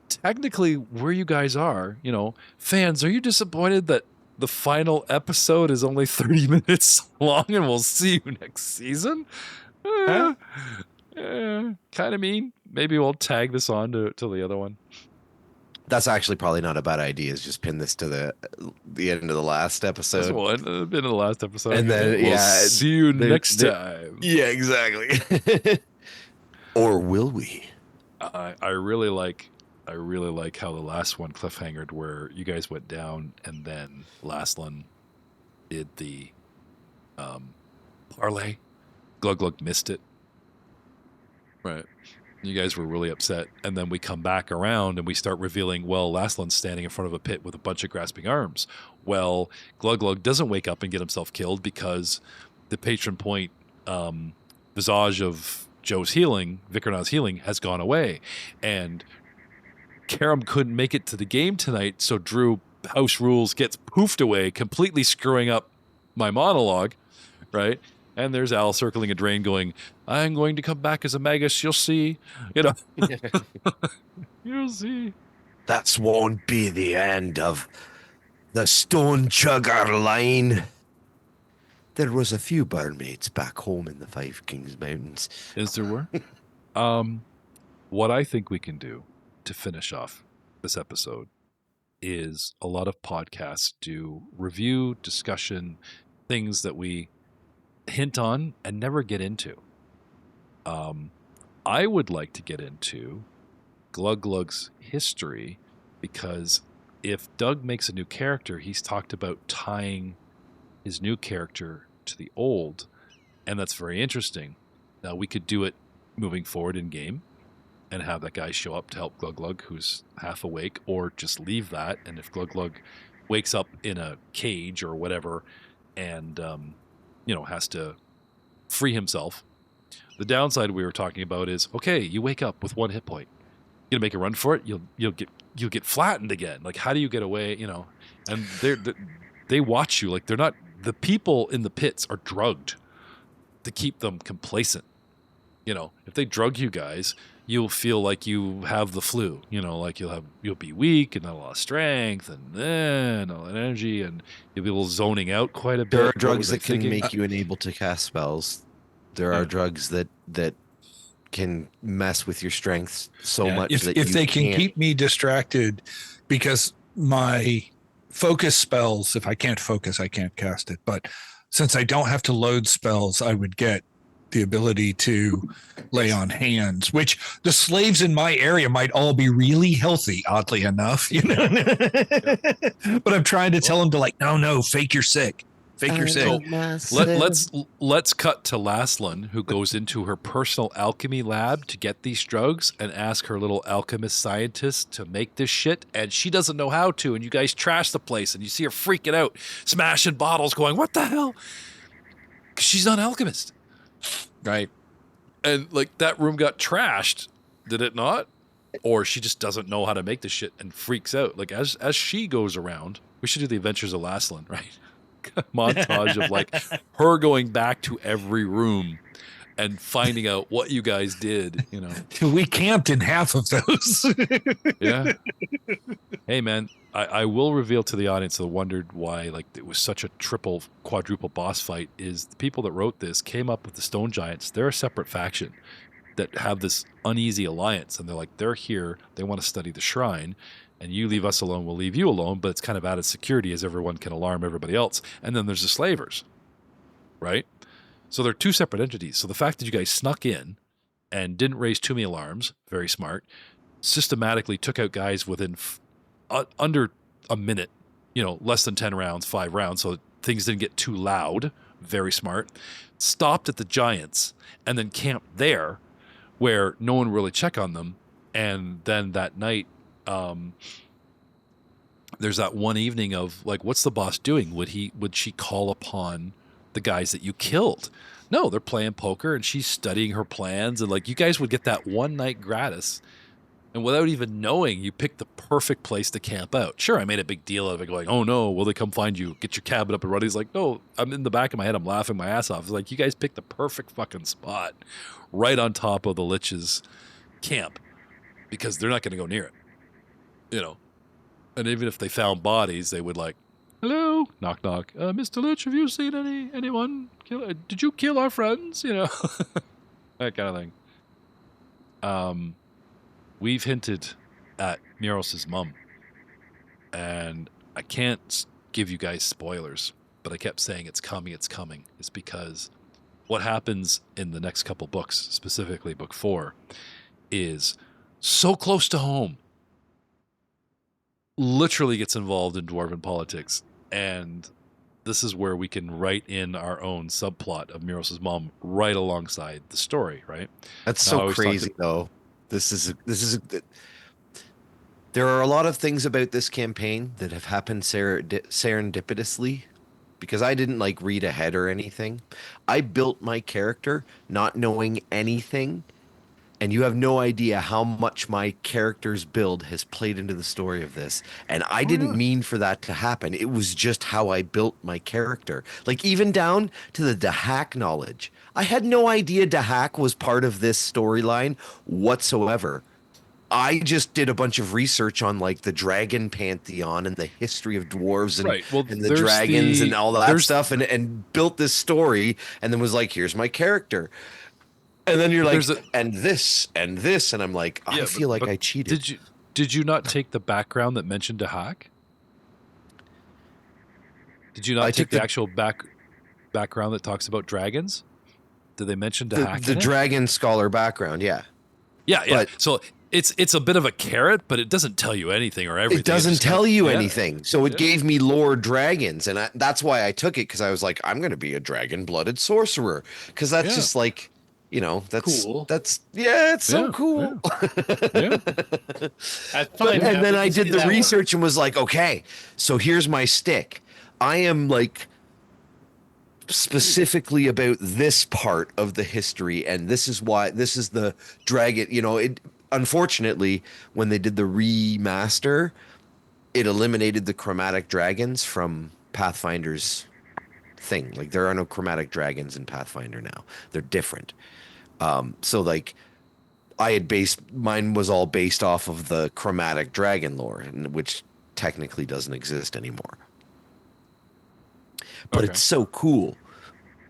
Technically, where you guys are, fans, are you disappointed that the final episode is only 30 minutes long and we'll see you next season? Kind of mean. Maybe we'll tag this on to the other one. That's actually probably not a bad idea. Is just pin this to the end of the last episode. That's one. The end of the last episode. And then we'll see you next time. Yeah, exactly. Or will we? I really like how the last one cliffhangered, where you guys went down and then Laslan did the parlay. Glug missed it. Right. You guys were really upset, and then we come back around and we start revealing, Laslan's standing in front of a pit with a bunch of grasping arms. Well, Glug doesn't wake up and get himself killed because the patron point visage of Joe's healing, Vicarnau's healing, has gone away. And Karam couldn't make it to the game tonight, so Drew House Rules gets poofed away, completely screwing up my monologue, right? And there's Al circling a drain going, I'm going to come back as a magus, you'll see. You'll see. That won't be the end of the Stone Chugger line. There was a few barmaids back home in the Five Kings Mountains. Is there were? What I think we can do to finish off this episode is a lot of podcasts do review, discussion, things that we hint on and never get into. I would like to get into Glug's history, because if Doug makes a new character, he's talked about tying his new character to the old, and that's very interesting. Now, we could do it moving forward in game and have that guy show up to help Glug who's half awake, or just leave that, and if Glug wakes up in a cage or whatever and has to free himself, The downside we were talking about is, okay, you wake up with 1 hit point. You're gonna make a run for it. You'll get flattened again. Like, how do you get away? And they watch you. Like, they're not, the people in the pits are drugged to keep them complacent. If they drug you guys, you'll feel like you have the flu. Like you'll be weak and not a lot of strength and all that energy, and you'll be a little zoning out quite a bit. There are drugs that can make you unable to cast spells. There are drugs that can mess with your strength so much that if they can can't. keep me distracted, because my focus spells, if I can't focus, I can't cast it. But since I don't have to load spells, I would get the ability to lay on hands, which the slaves in my area might all be really healthy, oddly enough, But I'm trying to tell them to no, fake you're sick. Fake you're sick. Let's cut to Laslan, who goes into her personal alchemy lab to get these drugs and ask her little alchemist scientist to make this shit, and she doesn't know how to, and you guys trash the place, and you see her freaking out, smashing bottles, going, "What the hell?" Because she's not an alchemist. Right. And that room got trashed, did it not? Or she just doesn't know how to make this shit and freaks out. As she goes around, we should do the Adventures of Laslan, right? Montage of her going back to every room and finding out what you guys did, We camped in half of those. Yeah. Hey man, I will reveal to the audience that wondered why it was such a quadruple boss fight, is the people that wrote this came up with the Stone Giants. They're a separate faction that have this uneasy alliance, and they're here, they want to study the shrine, and you leave us alone, we'll leave you alone, but it's kind of added security as everyone can alarm everybody else. And then there's the slavers, right? So they're 2 separate entities. So the fact that you guys snuck in and didn't raise too many alarms, very smart, systematically took out guys within under a minute, less than 10 rounds, 5 rounds, so things didn't get too loud, very smart, stopped at the Giants, and then camped there where no one really checked on them. And then that night, there's that one evening of what's the boss doing? Would she call upon the guys that you killed? No, they're playing poker and she's studying her plans, and you guys would get that one night gratis, and without even knowing, you picked the perfect place to camp out. Sure, I made a big deal of it, going, "Oh no, will they come find you? Get your cabin up and running." He's like, "No," I'm in the back of my head, I'm laughing my ass off. It's you guys picked the perfect fucking spot right on top of the Lich's camp, because they're not going to go near it. And even if they found bodies, they would "Hello, knock knock, Mr. Lich, have you seen anyone did you kill our friends?" That kind of thing. We've hinted at Muros's mom, and I can't give you guys spoilers, but I kept saying it's coming. It's because what happens in the next couple books, specifically book 4, is so close to home. Literally gets involved in dwarven politics, and this is where we can write in our own subplot of Muros's mom right alongside the story, right? That's so crazy, though. This is there are a lot of things about this campaign that have happened serendipitously, because I didn't read ahead or anything. I built my character not knowing anything, and you have no idea how much my character's build has played into the story of this. And I didn't mean for that to happen. It was just how I built my character. Even down to the Dahak knowledge. I had no idea Dahak was part of this storyline whatsoever. I just did a bunch of research on the dragon pantheon and the history of dwarves and, and the dragons and all that stuff, and built this story, and then was here's my character. And then you're and this, and I'm I feel like I cheated. Did you not take the background that mentioned Dahak? Did you not take the actual background that talks about dragons? Did they mention Dahak? The dragon scholar background, yeah. Yeah. But, so it's a bit of a carrot, but it doesn't tell you anything or everything. It doesn't tell you anything. So it gave me lore dragons, and that's why I took it, because I was I'm going to be a dragon-blooded sorcerer, because that's just that's cool. It's so cool. Yeah. And then I did the research and was okay, so here's my stick. I am specifically about this part of the history, and this is why this is the dragon. It unfortunately when they did the remaster, it eliminated the chromatic dragons from Pathfinder's thing. Like there are no chromatic dragons in Pathfinder now. They're different. So like I had mine was all based off of the chromatic dragon lore, which technically doesn't exist anymore. But it's so cool.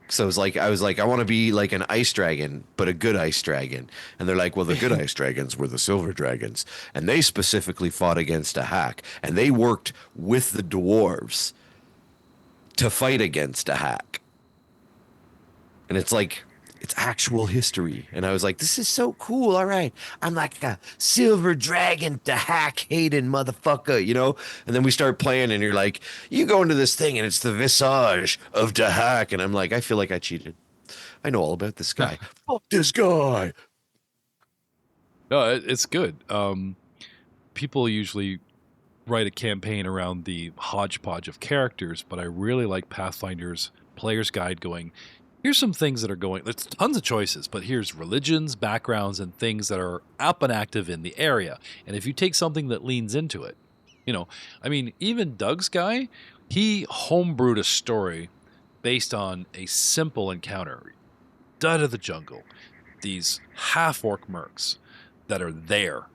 So I was like, I want to be like an ice dragon, but a good ice dragon. And they're like, well, the good ice dragons were the silver dragons. And they specifically fought against a hack. And they worked with the dwarves to fight against a hack. And it's like, it's actual history. And I was like, this is so cool. All right. I'm like a silver dragon to hack hating motherfucker, And then we start playing and you're like, you go into this thing and it's the visage of Dahak. And I'm like, I feel like I cheated. I know all about this guy. Fuck this guy. No, it's good. People usually write a campaign around the hodgepodge of characters, but I really like Pathfinder's player's guide going, here's some things that are going, there's tons of choices, but here's religions, backgrounds, and things that are up and active in the area. And if you take something that leans into it, even Doug's guy, he homebrewed a story based on a simple encounter. Dud of the jungle, these half-orc mercs that are there.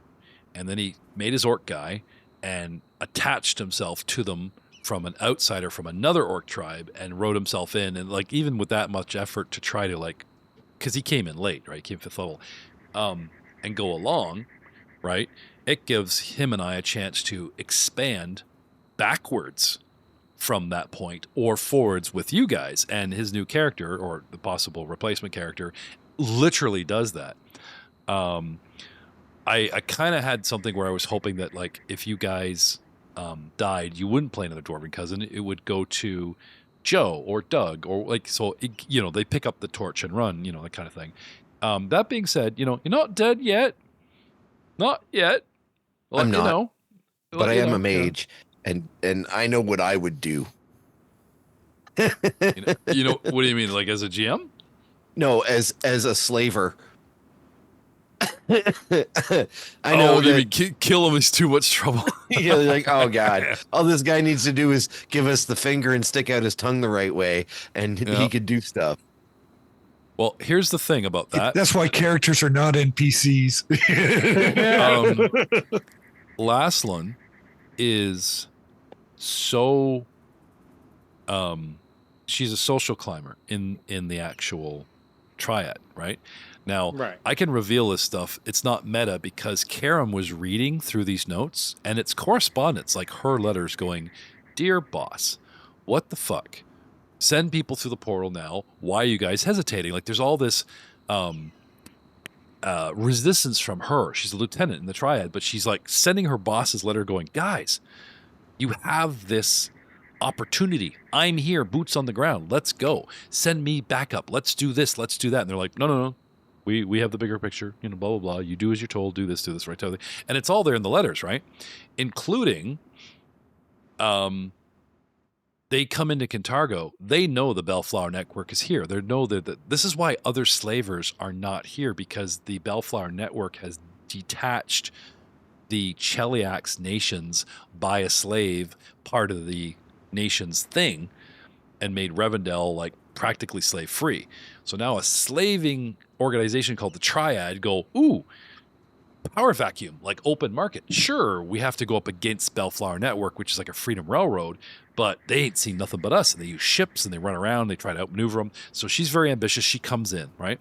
And then he made his orc guy and attached himself to them from an outsider from another orc tribe and wrote himself in, and like even with that much effort to try to because he came in late, right? He came 5th level, and go along, right? It gives him and I a chance to expand backwards from that point or forwards with you guys, and his new character or the possible replacement character literally does that. I kind of had something where I was hoping that like if you guys died, you wouldn't play another dwarven cousin. It would go to Joe or Doug or they pick up the torch and run, that kind of thing. That being said, you're not dead yet. Not yet. I'm not. But I am a mage, and I know what I would do. What do you mean, like as a GM? No, as a slaver. I know. You mean kill him is too much trouble. Yeah, like, oh god, all this guy needs to do is give us the finger and stick out his tongue the right way, and he could do stuff. Well, here's the thing about that. That's why characters are not NPCs. Laslan is so. She's a social climber in the actual triad, right? Now, I can reveal this stuff. It's not meta because Karam was reading through these notes, and it's correspondence, like her letters going, "Dear boss, what the fuck? Send people through the portal now. Why are you guys hesitating?" Like, there's all this resistance from her. She's a lieutenant in the triad, but she's like sending her boss's letter going, "Guys, you have this opportunity. I'm here, boots on the ground. Let's go. Send me backup. Let's do this. Let's do that." And they're like, no. We have the bigger picture, blah, blah, blah. You do as you're told, do this, right? And it's all there in the letters, right? Including, they come into Kintargo. They know the Bellflower Network is here. They know that this is why other slavers are not here, because the Bellflower Network has detached the Cheliax nations by a slave part of the nation's thing and made Revendell like practically slave free. So now a slaving organization called the Triad go, ooh, power vacuum, like open market. Sure, we have to go up against Bellflower Network, which is like a freedom railroad, but they ain't seen nothing but us. And they use ships and they run around, they try to outmaneuver them. So she's very ambitious. She comes in, right?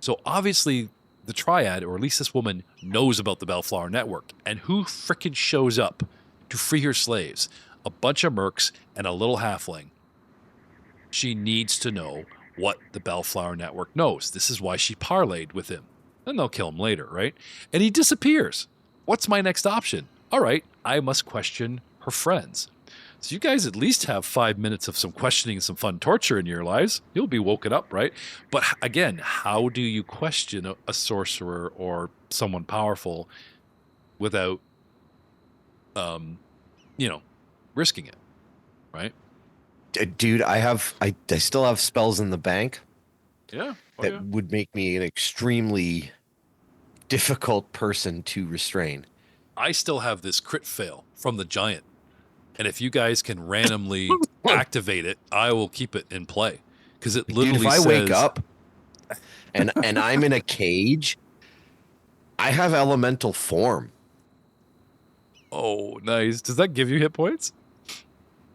So obviously the Triad, or at least this woman, knows about the Bellflower Network. And who frickin' shows up to free her slaves? A bunch of mercs and a little halfling. She needs to know what the Bellflower Network knows. This is why she parlayed with him. And they'll kill him later, right? And he disappears. What's my next option? All right, I must question her friends. So you guys at least have 5 minutes of some questioning and some fun torture in your lives. You'll be woken up, right? But again, how do you question a sorcerer or someone powerful without, risking it, right? dude, I still have spells in the bank Yeah. that would make me an extremely difficult person to restrain. I still have this crit fail from the giant. And if you guys can randomly activate it, I will keep it in play. Because it literally Dude, if I says, wake up and I'm in a cage, I have elemental form. oh, nice. Does that give you hit points?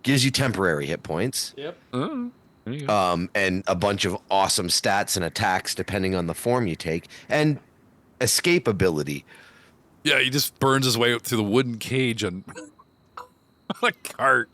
Gives you temporary hit points. Yep. There you go. And a bunch of awesome stats and attacks depending on the form you take. And escape ability. Yeah, he just burns his way up through the wooden cage on a cart.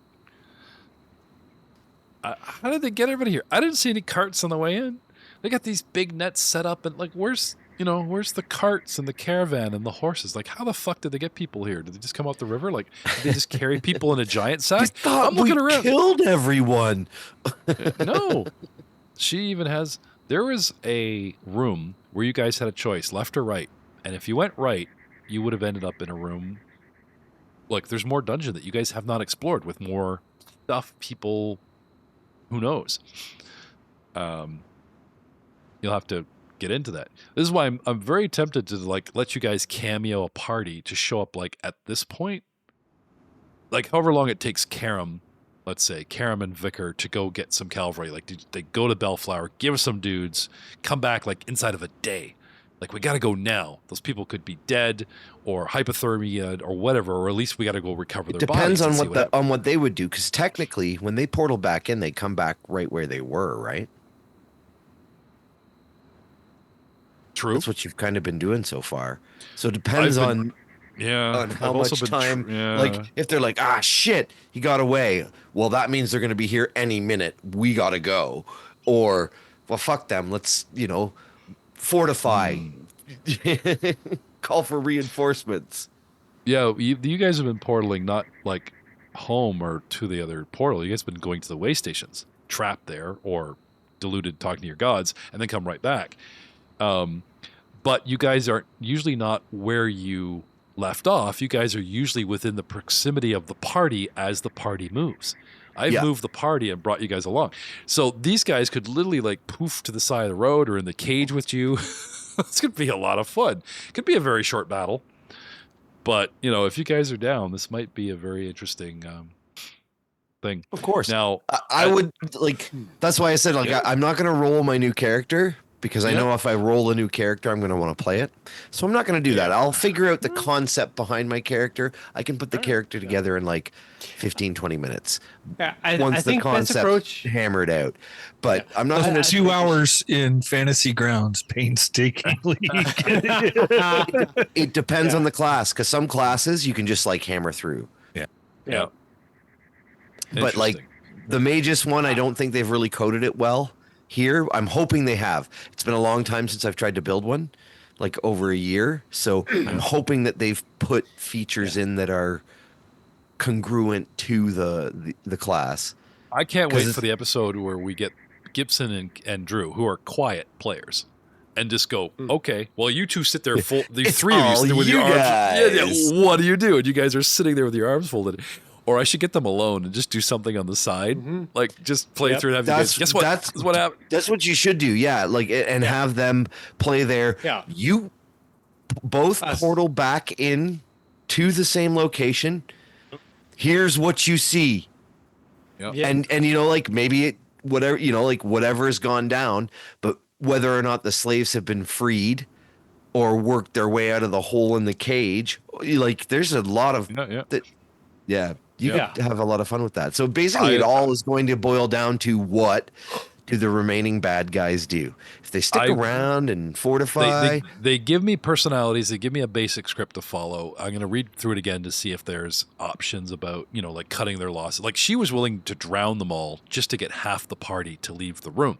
How did they get everybody here? I didn't see any carts on the way in. They got these big nets set up, and like, where's the carts and the caravan and the horses? Like, how the fuck did they get people here? Did they just come off the river? Like, did they just carry people in a giant sack? I'm looking around. Killed everyone. No, she even has. There was a room where you guys had a choice, left or right, and if you went right, you would have ended up in a room. Like, there's more dungeon that you guys have not explored with more stuff, people. Who knows? You'll have to get into that. This is why I'm very tempted to like let you guys cameo a party to show up like at this point, like however long it takes Karam, let's say Karam and Vicar to go get some cavalry. Like they go to Bellflower, give us some dudes, come back like inside of a day. Like, we got to go now. Those people could be dead or hypothermia or whatever, or at least we got to go recover their bodies. Depends on what they would do, because technically, when they portal back in, they come back right where they were, right? True. That's what you've kind of been doing so far. So it depends on how much time. Like, if they're like, shit, he got away. Well, that means they're going to be here any minute. We got to go. Or, well, fuck them. Let's, fortify. Call for reinforcements. Yeah, you guys have been portaling not like home or to the other portal. You guys have been going to the way stations, trapped there or deluded talking to your gods, and then come right back. But you guys are usually not where you left off. You guys are usually within the proximity of the party as the party moves. I've moved the party and brought you guys along. So these guys could literally like poof to the side of the road or in the cage with you. This could be a lot of fun. It could be a very short battle. But, if you guys are down, this might be a very interesting thing. Of course. Now, I would like, that's why I said, like, I'm not going to roll my new character because I know if I roll a new character, I'm going to want to play it. So I'm not going to do that. I'll figure out the concept behind my character. I can put the character together in like 15, 20 minutes. Yeah, I once think the concept hammered out. But I'm not going to 2 hours in fantasy grounds painstakingly. It depends on the class, because some classes you can just like hammer through. Yeah. But like the Magus one, I don't think they've really coded it well. Here, I'm hoping they have. It's been a long time since I've tried to build one, like over a year. So I'm hoping that they've put features in that are congruent to the class. I can't wait for the episode where we get Gibson and Drew, who are quiet players, and just go, okay, well, you two sit there, the three of you sit there with your arms. Yeah, what do you do? And you guys are sitting there with your arms folded. Or I should get them alone and just do something on the side, like just play through and have you guys. Guess what? That's what happened. That's what you should do. Yeah, like and have them play there. Yeah, you both portal back in to the same location. Here's what you see. Yeah. And like maybe whatever like whatever has gone down, but whether or not the slaves have been freed or worked their way out of the hole in the cage, like there's a lot of you could have a lot of fun with that. So basically, it all is going to boil down to what do the remaining bad guys do? If they stick around and fortify, they give me personalities. They give me a basic script to follow. I'm going to read through it again to see if there's options about like cutting their losses. Like she was willing to drown them all just to get half the party to leave the room.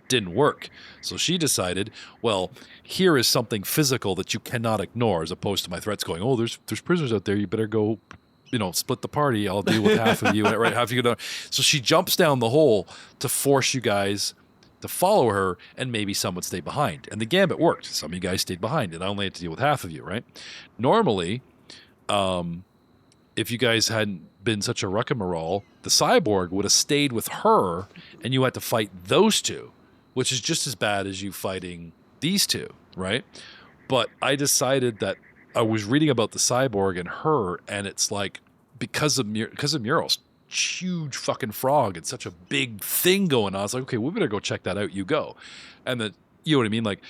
Didn't work. So she decided, well, here is something physical that you cannot ignore, as opposed to my threats going, oh, there's prisoners out there. You better go. Split the party. I'll deal with half of you. Right? Half of you go down. So she jumps down the hole to force you guys to follow her, and maybe some would stay behind. And the gambit worked. Some of you guys stayed behind, and I only had to deal with half of you. Right? Normally, if you guys hadn't been such a rigmarole, the cyborg would have stayed with her, and you had to fight those two, which is just as bad as you fighting these two, right? But I decided that I was reading about the cyborg and her, and it's like because of Murals, huge fucking frog and such a big thing going on. I was like, okay, we better go check that out. You go, and then you know what I mean, like.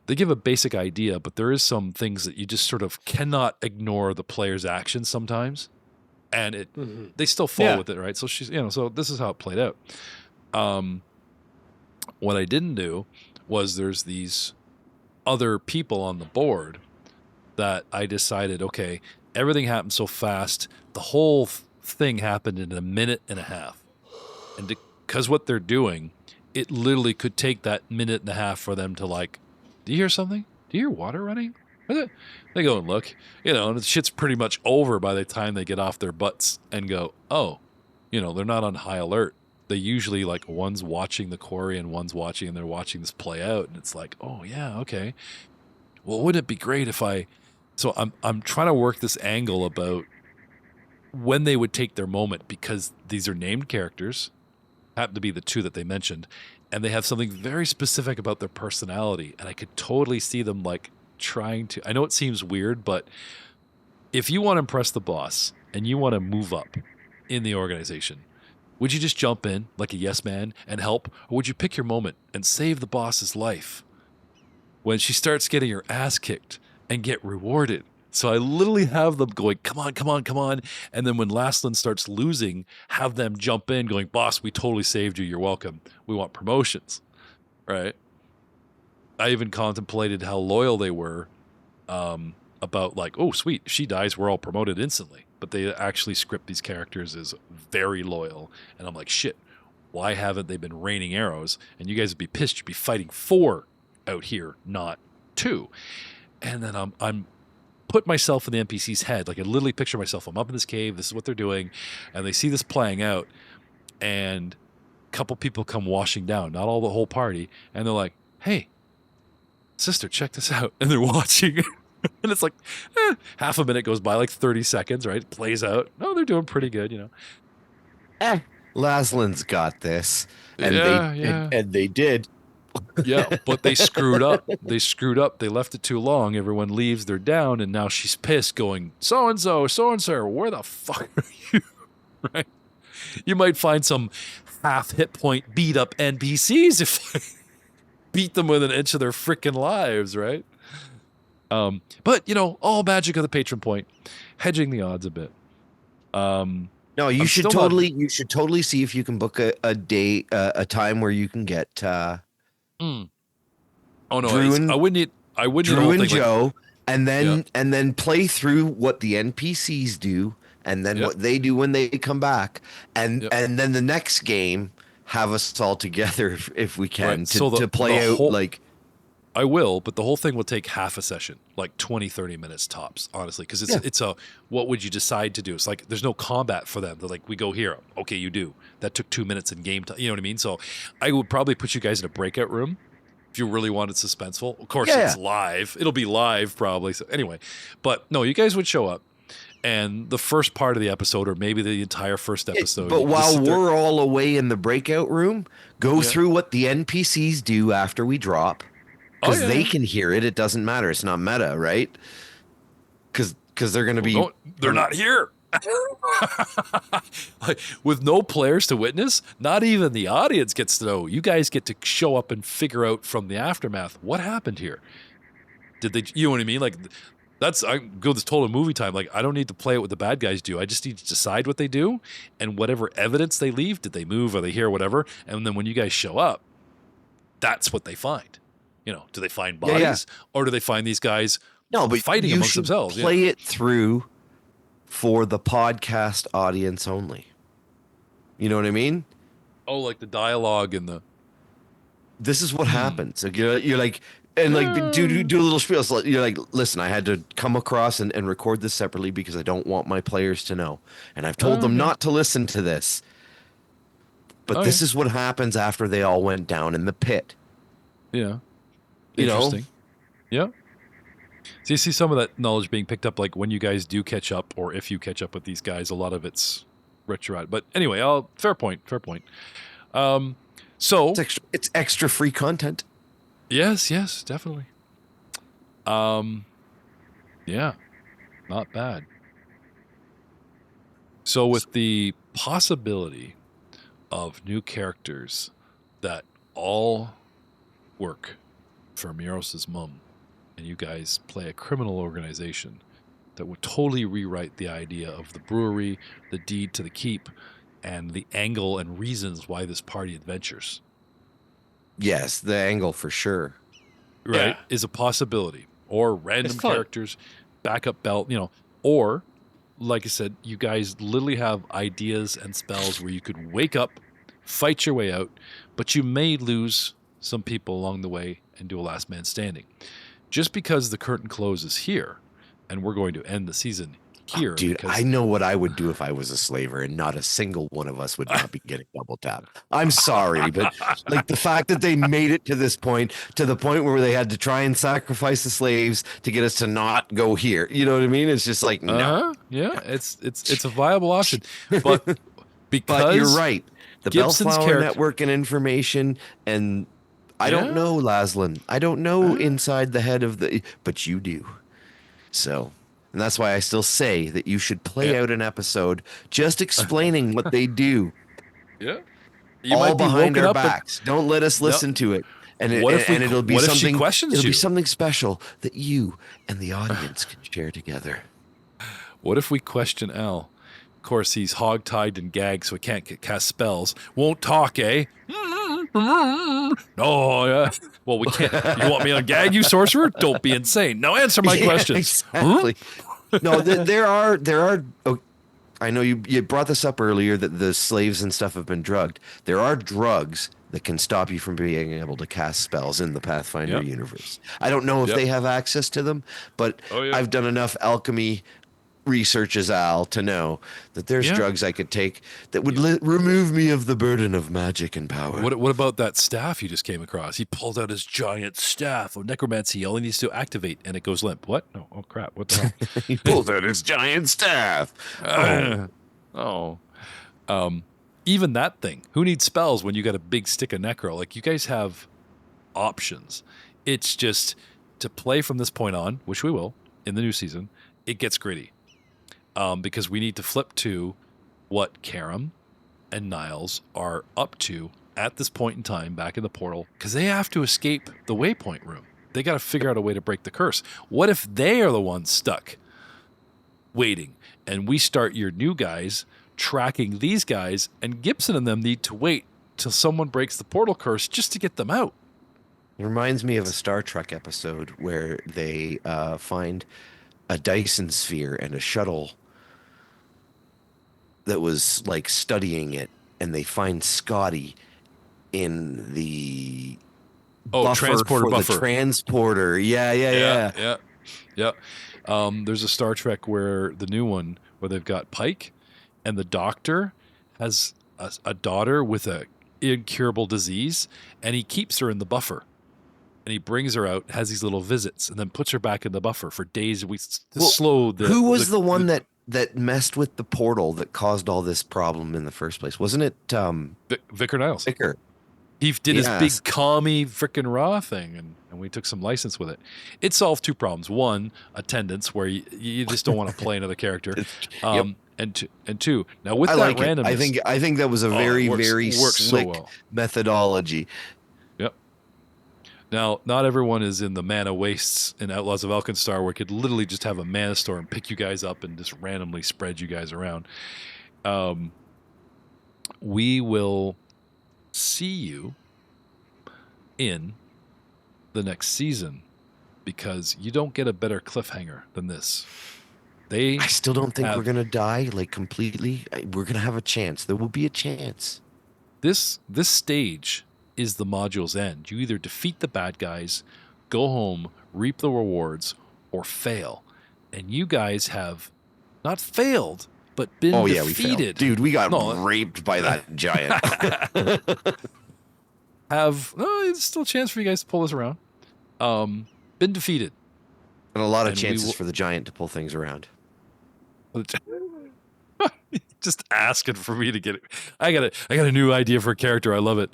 They give a basic idea, but there is some things that you just sort of cannot ignore the player's actions sometimes, and they still fall with it, right? So she's, so this is how it played out. What I didn't do was there's these other people on the board that I decided, okay, everything happened so fast, the whole thing happened in a minute and a half, and because what they're doing, it literally could take that minute and a half for them to like. Do you hear something? Do you hear water running? They go and look, and the shit's pretty much over by the time they get off their butts and go, oh, they're not on high alert. They usually like one's watching the quarry and one's watching, and they're watching this play out, and it's like, oh yeah, okay. Well, wouldn't it be great if so I'm trying to work this angle about when they would take their moment, because these are named characters, happen to be the two that they mentioned, and they have something very specific about their personality, and I could totally see them like trying to. I know it seems weird, but if you want to impress the boss and you want to move up in the organization, would you just jump in like a yes man and help, or would you pick your moment and save the boss's life when she starts getting her ass kicked and get rewarded? So I literally have them going, come on, come on, come on. And then when Lastlin starts losing, have them jump in going, boss, we totally saved you. You're welcome. We want promotions, right? I even contemplated how loyal they were about like, oh, sweet, if she dies, we're all promoted instantly. But they actually script these characters as very loyal. And I'm like, shit, why haven't they been raining arrows? And you guys would be pissed. You'd be fighting 4 out here, not 2. And then I'm put myself in the NPC's head. Like I literally picture myself. I'm up in this cave. This is what they're doing. And they see this playing out. And a couple people come washing down, not all the whole party. And they're like, hey, sister, check this out. And they're watching. And it's like half a minute goes by, like 30 seconds, right? It plays out. No, they're doing pretty good, Laslin's got this. And and they did. Yeah, but they screwed up. They left it too long. Everyone leaves. They're down, and now she's pissed, going, so-and-so, where the fuck are you? Right? You might find some half hit point beat up NPCs if I beat them with an inch of their freaking lives, right? But all magic of the patron point, hedging the odds a bit. No, you should totally see if you can book a day, a time where you can get. Oh no, Drew I wouldn't need. Drew and Joe, and then play through what the NPCs do, and then what they do when they come back, and then the next game have us all together if we can to play out like. I will, but the whole thing will take half a session, like 20, 30 minutes tops, honestly, because it's a what would you decide to do? It's like there's no combat for them. They're like, we go here. Okay, you do. That took 2 minutes in game time. You know what I mean? So I would probably put you guys in a breakout room if you really wanted suspenseful. Of course, it's live. It'll be live probably. So anyway, but no, you guys would show up. And the first part of the episode, or maybe the entire first episode. But while we're all away in the breakout room, go through what the NPCs do after we drop. Because they can hear it. It doesn't matter. It's not meta, right? Because they're going to be... they're not here. Like, with no players to witness, not even the audience gets to know. You guys get to show up and figure out from the aftermath what happened here. Did they... You know what I mean? Like, I go this total movie time. Like, I don't need to play it what the bad guys do. I just need to decide what they do. And whatever evidence they leave, did they move, are they here, whatever. And then when you guys show up, that's what they find. Do they find bodies or do they find these guys fighting amongst themselves? Play it through for the podcast audience only. You know what I mean? Oh, like the dialogue and the... This is what happens. Like you're like, and like do a little spiel. So you're like, listen, I had to come across and record this separately because I don't want my players to know. And I've told them not to listen to this. But this is what happens after they all went down in the pit. Yeah. Interesting. Yeah. So you see some of that knowledge being picked up, like when you guys do catch up, or if you catch up with these guys, a lot of it's retro. But anyway, fair point. So It's extra free content. yes, definitely. Yeah, not bad. So with the possibility of new characters that all work for Miros' mum, and you guys play a criminal organization that would totally rewrite the idea of the brewery, the deed to the keep, and the angle and reasons why this party adventures. Yes, the angle for sure. Right? Yeah. Is a possibility. Or random It's fun. characters, backup belt, or like I said, you guys literally have ideas and spells where you could wake up, fight your way out, but you may lose some people along the way and do a last man standing. Just because the curtain closes here, and we're going to end the season here. Dude, because I know what I would do if I was a slaver, and not a single one of us would not be getting double tap. I'm sorry, but like the fact that they made it to this point, to the point where they had to try and sacrifice the slaves to get us to not go here. You know what I mean? It's just like no. Yeah, it's a viable option, but because But you're right. The Gibson's Bellflower Network and information, and I don't know, Laszlo. I don't know inside the head of but you do. So, and that's why I still say that you should play out an episode just explaining what they do. Yeah, you all might be behind woken our up backs. Don't let us listen to it. And it'll be what if something. she questions It'll you? be something special that you and the audience can share together. What if we question Al? Of course, he's hog-tied and gagged, so he can't cast spells. Won't talk, eh? Oh, yeah. Well, we can't. You want me to gag you, sorcerer? Don't be insane. Now answer my questions. Exactly. No, there are. Oh, I know you brought this up earlier that the slaves and stuff have been drugged. There are drugs that can stop you from being able to cast spells in the Pathfinder universe. I don't know if they have access to them, but I've done enough alchemy research as Al to know that there's drugs I could take that would remove me of the burden of magic and power. What about that staff you just came across? He pulled out his giant staff of necromancy. All he needs to activate, and it goes limp. What? No. Oh, crap. What the hell? He pulled out his giant staff. Even that thing. Who needs spells when you got a big stick of necro? Like, you guys have options. It's just to play from this point on, which we will in the new season, it gets gritty. Because we need to flip to what Karam and Niles are up to at this point in time back in the portal, because they have to escape the waypoint room. They got to figure out a way to break the curse. What if they are the ones stuck waiting, and we start your new guys tracking these guys, and Gibson and them need to wait till someone breaks the portal curse just to get them out? It reminds me of a Star Trek episode where they find a Dyson sphere and a shuttle that was like studying it, and they find Scotty in the transporter buffer. The transporter. Yeah. There's a Star Trek where the new one where they've got Pike, and the doctor has a daughter with a incurable disease, and he keeps her in the buffer. And he brings her out, has these little visits, and then puts her back in the buffer for days. Who was the one that messed with the portal that caused all this problem in the first place? Wasn't it Vicar Niles? Vicar. He did his big commie frickin' raw thing, and we took some license with it. It solved two problems. One, attendance, where you just don't want to play another character. And two, now with that randomness, I think that was a very works slick methodology. Yep. Now, not everyone is in the mana wastes in Outlaws of Alkenstar, where it could literally just have a mana storm pick you guys up and just randomly spread you guys around. We will see you in the next season, because you don't get a better cliffhanger than this. I still don't think we're gonna die like completely. We're gonna have a chance. There will be a chance. This stage is the module's end. You either defeat the bad guys, go home, reap the rewards, or fail. And you guys have not failed, but been defeated. We failed. Dude, we got raped by that giant. There's still a chance for you guys to pull this around. Been defeated. And a lot of chances for the giant to pull things around. just asking for me to get it. I got a new idea for a character. I love it.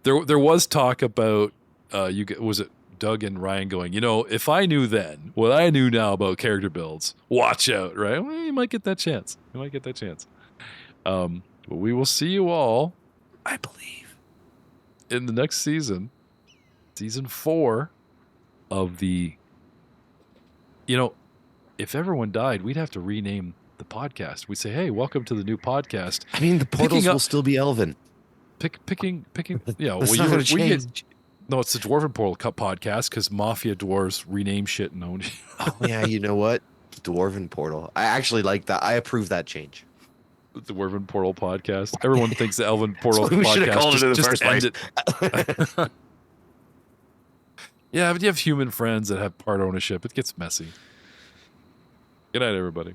There was talk about was it Doug and Ryan going, if I knew then what I knew now about character builds, watch out, right? Well, you might get that chance. But we will see you all, I believe, in the next season, season 4 of the. If everyone died, we'd have to rename the podcast. We'd say, "Hey, welcome to the new podcast." I mean, the portals will still be Elven. Picking. Yeah, That's not going to change. No, it's the Dwarven Portal Cup podcast because Mafia Dwarves rename shit and own. Oh yeah, you know what? Dwarven Portal. I actually like that. I approve that change. The Dwarven Portal podcast. Everyone thinks the Elven Portal we should have podcast. called it in the first end place. it. Yeah, but you have human friends that have part ownership. It gets messy. Good night, everybody.